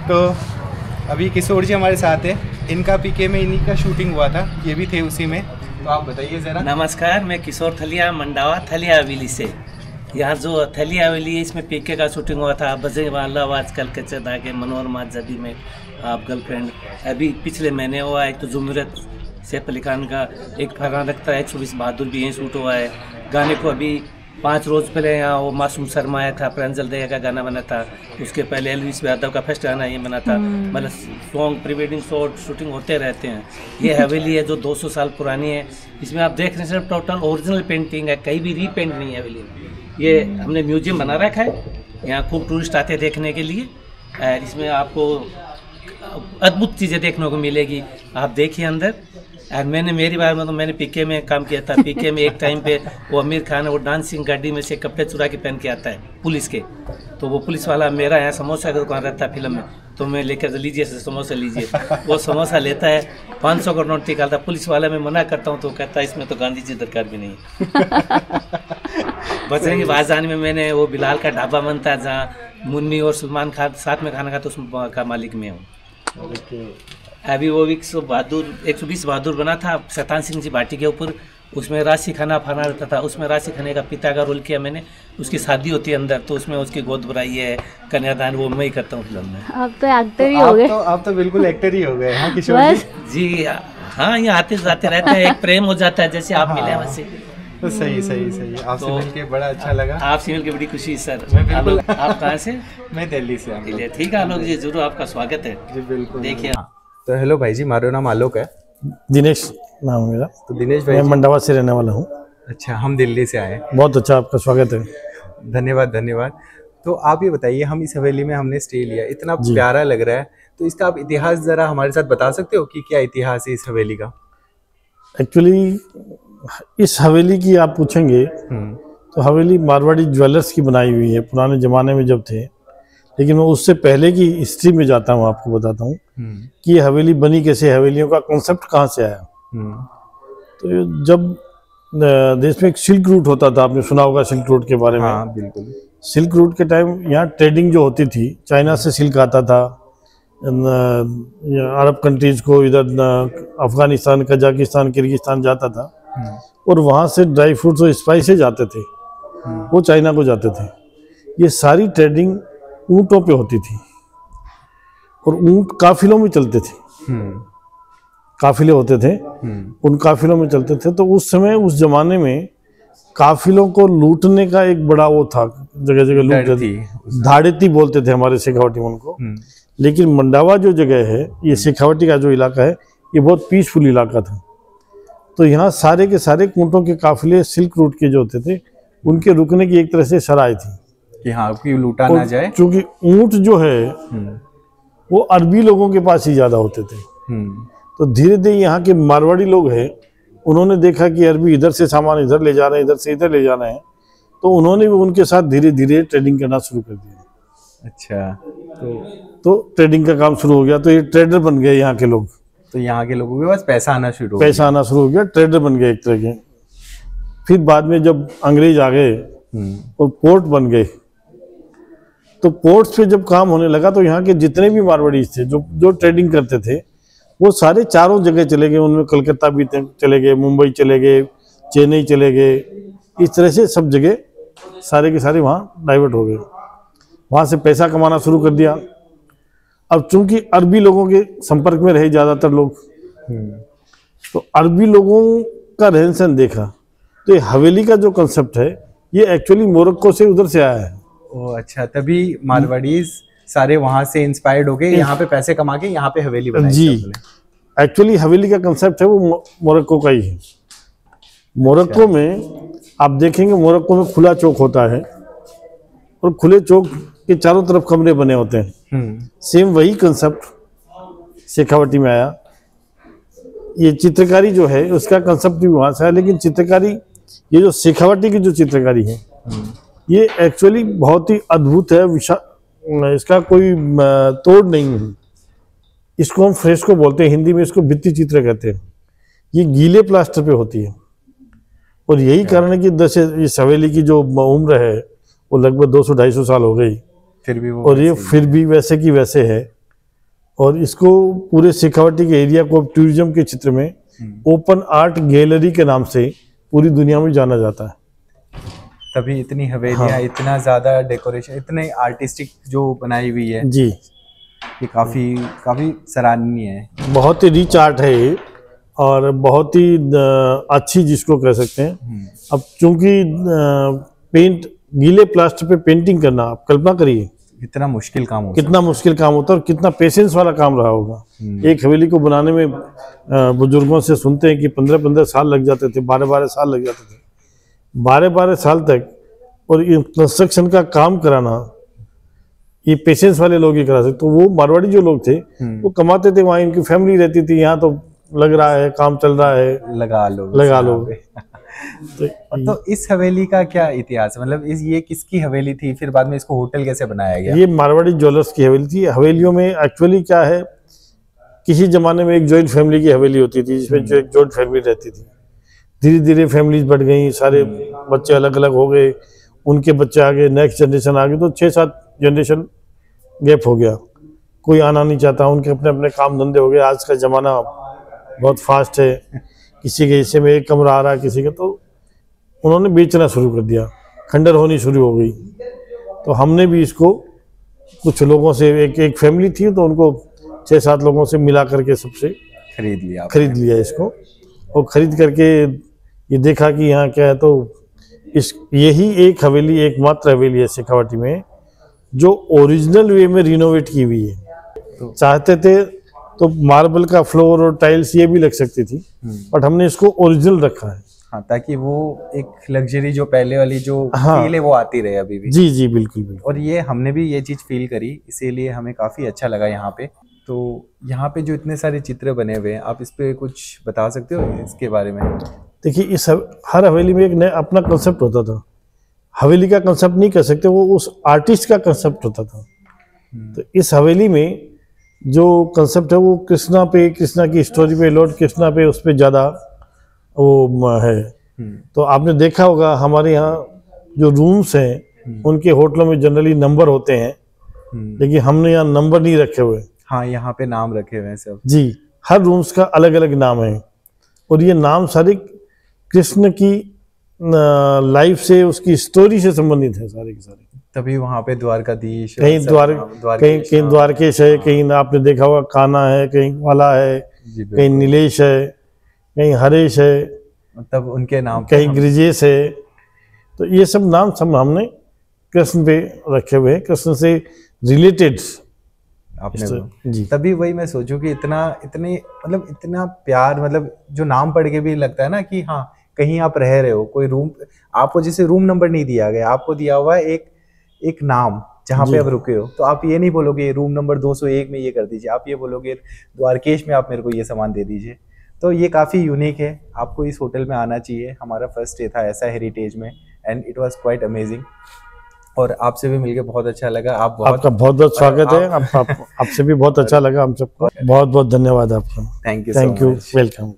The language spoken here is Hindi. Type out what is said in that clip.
तो अभी किशोर जी हमारे साथ है, इनका पीके में इन्हीं का शूटिंग हुआ था, ये भी थे उसी में, तो आप बताइए ज़रा। नमस्कार, मैं किशोर थलिया, मंडावा थलिया हवेली से। यहाँ जो थलिया हवेली है इसमें पीके का शूटिंग हुआ था। बजे वाला आजकल कच्चे धागे मनोरमा जदी में आप गर्लफ्रेंड अभी पिछले महीने हुआ है। तो जुमरत सैफ अली खान का एक फरहान रखता है 120 बहादुर भी यहीं शूट हुआ है। गाने को अभी 5 रोज़ पहले यहाँ वो मासूम शर्मा आया था, प्रांजल दया का गाना बना था। उसके पहले एलविस यादव का फर्स्ट गाना ये बना था। मतलब सॉन्ग प्री वेडिंग शूटिंग होते रहते हैं। ये हवेली है जो 200 साल पुरानी है। इसमें आप देख रहे हैं टोटल ओरिजिनल पेंटिंग है, कहीं भी रीपेंट नहीं है हवेली में। ये हमने म्यूजियम बना रखा है, यहाँ खूब टूरिस्ट आते देखने के लिए। इसमें आपको अद्भुत चीज़ें देखने को मिलेगी, आप देखिए अंदर। और मेरी बार में तो मैंने पीके में काम किया था। पीके में एक टाइम पे वो आमिर खान वो डांसिंग गाड़ी में से कपड़े चुरा के पहन के आता है पुलिस के। तो वो पुलिस वाला मेरा यहाँ समोसा का दुकान रहता है फिल्म में, तो मैं लेकर लीजिए समोसा लीजिए। वो समोसा लेता है, 500 का नोट निकालता। पुलिस वाला मैं मना करता हूँ तो कहता है इसमें तो गांधी जी दरकार भी नहीं है। बजरंगी बाज़ार में मैंने वो बिलाल का ढाबा बनता है जहाँ मुन्नी और सलमान खान साथ में खाना खाता, उसमें का मालिक मैं हूँ। अभी वो 120 बहादुर बना था शैतान सिंह जी भाटी के ऊपर। उसमें राशि खाना फाना रहता था, उसमें राशि खाने का पिता का रोल किया मैंने। उसकी शादी होती है अंदर, तो उसमें उसकी गोद भराई है, कन्यादान वो मैं ही करता हूँ फिल्म में। आप तो एक्टर ही हो गए। आप तो बिल्कुल एक्टर ही हो गए। हाँ किशोर जी हाँ, यहाँ आते जाते रहते हैं, एक प्रेम हो जाता है जैसे आप मिले वैसे। तो सही आपसे मिलके बड़ा अच्छा लगा। आपसे मिलके बड़ी खुशी सर। आप कहाँ से? मैं दिल्ली से। ठीक है आलोक जी, जरूर आपका स्वागत है जी। बिल्कुल देखिए। तो हेलो भाई जी, मारो नाम आलोक है। दिनेश नाम है मेरा। तो दिनेश भाई, मैं मंडावा से रहने वाला हूँ। अच्छा, हम दिल्ली से आए। बहुत अच्छा, आपका स्वागत है। धन्यवाद। तो आप ये बताइए, हम इस हवेली में हमने स्टे लिया, इतना प्यारा लग रहा है, तो इसका आप इतिहास जरा हमारे साथ बता सकते हो कि क्या इतिहास है इस हवेली का? एक्चुअली इस हवेली की आप पूछेंगे तो हवेली मारवाड़ी ज्वेलर्स की बनाई हुई है, पुराने ज़माने में जब थे। लेकिन मैं उससे पहले की हिस्ट्री में जाता हूँ, आपको बताता हूँ कि ये हवेली बनी कैसे, हवेलियों का कॉन्सेप्ट कहाँ से आया। तो जब देश में एक सिल्क रूट होता था, आपने सुना होगा सिल्क रूट के बारे में। हाँ बिल्कुल। सिल्क रूट के टाइम यहाँ ट्रेडिंग जो होती थी, चाइना से सिल्क आता था अरब कंट्रीज को, इधर अफगानिस्तान, कजाकिस्तान, किर्गिस्तान जाता था। और वहाँ से ड्राई फ्रूट्स और स्पाइसेज आते थे, वो चाइना को जाते थे। ये सारी ट्रेडिंग ऊँटों पे होती थी और ऊँट काफिलों में चलते थे। काफिले होते थे, उन काफिलों में चलते थे। तो उस समय, उस जमाने में काफिलों को लूटने का एक बड़ा वो था, जगह जगह लूट थी। धाड़ेती बोलते थे हमारे शेखावटी में उनको। लेकिन मंडावा जो जगह है, ये शेखावटी का जो इलाका है, ये बहुत पीसफुल इलाका था। तो यहाँ सारे के सारे ऊँटों के काफिले सिल्क रूट के जो होते थे, उनके रुकने की एक तरह से सराय थी कि हाँ कि लूटा ना जाए। क्योंकि ऊँट जो है वो अरबी लोगों के पास ही ज्यादा होते थे। तो धीरे धीरे यहाँ के मारवाड़ी लोग हैं, उन्होंने देखा कि अरबी इधर से सामान इधर ले जा रहे हैं, इधर से इधर ले जा रहे हैं, तो उन्होंने भी उनके साथ धीरे धीरे ट्रेडिंग करना शुरू कर दिया। अच्छा, तो ट्रेडिंग का काम शुरू हो गया। तो ये ट्रेडर बन गए यहाँ के लोग। तो यहाँ के लोगों के पास पैसा आना शुरू हो गया, ट्रेडर बन गए एक तरह के। फिर बाद में जब अंग्रेज आ गए और पोर्ट बन गए, तो पोर्ट्स पे जब काम होने लगा, तो यहाँ के जितने भी मारवाड़ी थे जो ट्रेडिंग करते थे, वो सारे चारों जगह चले गए। उनमें कलकत्ता भी चले गए, मुंबई चले गए, चेन्नई चले गए। इस तरह से सब जगह सारे के सारे वहाँ डाइवर्ट हो गए, वहाँ से पैसा कमाना शुरू कर दिया। अब चूंकि अरबी लोगों के संपर्क में रहे ज़्यादातर लोग, तो अरबी लोगों का रहन सहन देखा। तो ये हवेली का जो कंसेप्ट है, ये एक्चुअली मोरक्को से उधर से आया है। ओह अच्छा, तभी मारवाड़ीज सारे वहां से इंस्पायर्ड हो गए, यहाँ पे पैसे कमा के यहाँ पे हवेली बनाई। जी, एक्चुअली हवेली का कंसेप्ट है वो मोरक्को का ही है। मोरक्को में आप देखेंगे, मोरक्को में खुला चौक होता है और खुले चौक के चारों तरफ कमरे बने होते हैं। सेम वही कंसेप्ट शेखावटी में आया। ये चित्रकारी जो है उसका कंसेप्ट भी वहाँ से है, लेकिन चित्रकारी, ये जो शेखावटी की जो चित्रकारी है, ये एक्चुअली बहुत ही अद्भुत है। इसका कोई तोड़ नहीं है। इसको हम फ्रेस्को बोलते हैं, हिंदी में इसको भित्ति चित्र कहते हैं। ये गीले प्लास्टर पे होती है और यही कारण है कि इस हवेली की जो उम्र है वो लगभग 200-250 साल हो गई, फिर भी वो और ये फिर भी वैसे की वैसे है। और इसको पूरे शेखावाटी के एरिया को टूरिज्म के क्षेत्र में ओपन आर्ट गैलरी के नाम से पूरी दुनिया में जाना जाता है। तभी इतनी हवेलियाँ, इतना ज्यादा डेकोरेशन, इतने आर्टिस्टिक जो बनाई हुई है जी, ये काफी काफी सराहनीय है। बहुत ही रिच आर्ट है ये और बहुत ही अच्छी जिसको कह सकते हैं। अब चूंकि पेंट, गीले प्लास्टर पे पेंटिंग करना, आप कल्पना करिए कितना मुश्किल काम होता है, कितना मुश्किल काम होता है और कितना पेशेंस वाला काम रहा होगा। एक हवेली को बनाने में बुजुर्गों से सुनते हैं कि 15-15 साल लग जाते थे, 12-12 साल लग जाते थे, 12-12 साल तक। और ये कंस्ट्रक्शन का काम कराना ये पेशेंस वाले लोग ही करा सकते। तो वो मारवाड़ी जो लोग थे वो कमाते थे, वहाँ इनकी फैमिली रहती थी, यहाँ तो लग रहा है, काम चल रहा है, लगा लो। तो इस हवेली का क्या इतिहास है, मतलब ये किसकी हवेली थी, फिर बाद में इसको होटल कैसे बनाया गया? ये मारवाड़ी ज्वेलर्स की हवेली थी। हवेलियों में एक्चुअली क्या है, किसी जमाने में एक जॉइंट फैमिली की हवेली होती थी जिसमें जो एक जॉइंट फैमिली रहती थी। धीरे धीरे फैमिलीज बढ़ गई, सारे बच्चे अलग अलग हो गए, उनके बच्चे आ गए, नेक्स्ट जनरेशन आ गई, तो 6-7 जनरेशन गैप हो गया, कोई आना नहीं चाहता, उनके अपने अपने काम धंधे हो गए। आज का ज़माना बहुत फास्ट है, किसी के हिस्से में एक कमरा आ रहा है, किसी का, तो उन्होंने बेचना शुरू कर दिया, खंडर होनी शुरू हो गई। तो हमने भी इसको कुछ लोगों से, एक फैमिली थी तो उनको 6-7 लोगों से मिला करके सबसे खरीद लिया इसको। और खरीद करके ये देखा कि यहाँ क्या है, तो यही एक हवेली, एकमात्र हवेली है शेखावाटी में जो ओरिजिनल वे में रिनोवेट की हुई है। तो चाहते थे तो मार्बल का फ्लोर और टाइल्स ये भी लग सकती थी, बट हमने इसको ओरिजिनल रखा है। हाँ, ताकि वो एक लग्जरी जो पहले वाली जो फील है वो आती रहे अभी भी। जी जी, बिल्कुल बिल्कुल। और ये हमने भी ये चीज़ फील करी, इसीलिए हमें काफ़ी अच्छा लगा यहाँ पे। तो यहाँ पे जो इतने सारे चित्र बने हुए हैं, आप इस पे कुछ बता सकते हो इसके बारे में? देखिए, इस हर हवेली में एक नया अपना कंसेप्ट होता था। हवेली का कंसेप्ट नहीं कह सकते, वो उस आर्टिस्ट का कंसेप्ट होता था। तो इस हवेली में जो कंसेप्ट है वो कृष्णा की स्टोरी पे, लॉर्ड कृष्णा पे, उस पर ज़्यादा वो है। तो आपने देखा होगा हमारे यहाँ जो रूम्स हैं उनके होटलों में जनरली नंबर होते हैं, लेकिन हमने यहाँ नंबर नहीं रखे हुए। हाँ, यहाँ पे नाम रखे हुए हैं सब। जी, हर रूम्स का अलग अलग नाम है और ये नाम सारे कृष्ण की लाइफ से, उसकी स्टोरी से संबंधित है सारे के सारे। तभी वहाँ पे द्वारकाधीश, कहीं द्वारकेश है, कहीं आपने देखा होगा कान्हा है, कहीं वाला है, कहीं नीलेश है, कहीं हरेश है, मतलब उनके नाम, कहीं गिरिजेश है। तो ये सब नाम सब हमने कृष्ण पे रखे हुए हैं, कृष्ण से रिलेटेड आपने जी। तभी वही मैं सोचूं कि इतना प्यार, मतलब जो नाम पढ़ के भी लगता है ना कि हाँ कहीं आप रह रहे हो, कोई रूम आपको, जैसे रूम नंबर नहीं दिया गया, आपको दिया हुआ है एक नाम जहाँ पे आप रुके हो। तो आप ये नहीं बोलोगे रूम नंबर 201 में ये कर दीजिए, आप ये बोलोगे द्वारकेश में आप मेरे को ये सामान दे दीजिए। तो ये काफ़ी यूनिक है, आपको इस होटल में आना चाहिए। हमारा फर्स्ट डे था ऐसा हेरिटेज में, and it was quite amazing. और आपसे भी मिलके बहुत अच्छा लगा। आपका बहुत बहुत स्वागत है। आपसे भी बहुत अच्छा लगा हम सबको। बहुत बहुत धन्यवाद आपका। Thank you, welcome.